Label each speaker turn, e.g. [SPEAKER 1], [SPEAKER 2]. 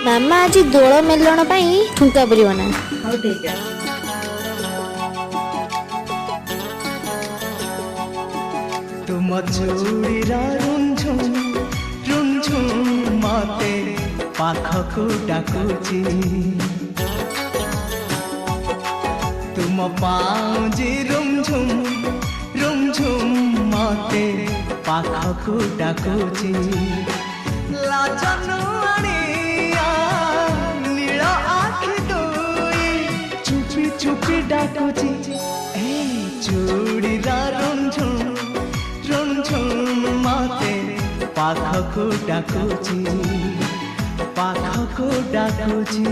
[SPEAKER 1] ମାମା ଆଜି ଦୋଳ ମେଲଣ ପାଇଁ ଠୁଙ୍କା ପୁରୀ ବନା।
[SPEAKER 2] ହଉ ଠିକ ଅଛି।
[SPEAKER 3] तुम चूड़ीरा रुंझुम रुंझुम मते पाखकु डाकुची तुम पाउजी रुंझुम रुंझुम मते पाखकु डाकुची लाजनु आनिया नील आखि दुई चुपी चुपी डाकुची ए चूड़ीरा रुंझुम रुंझुम मते पाखकु डाकुची पाखकु डाकुची।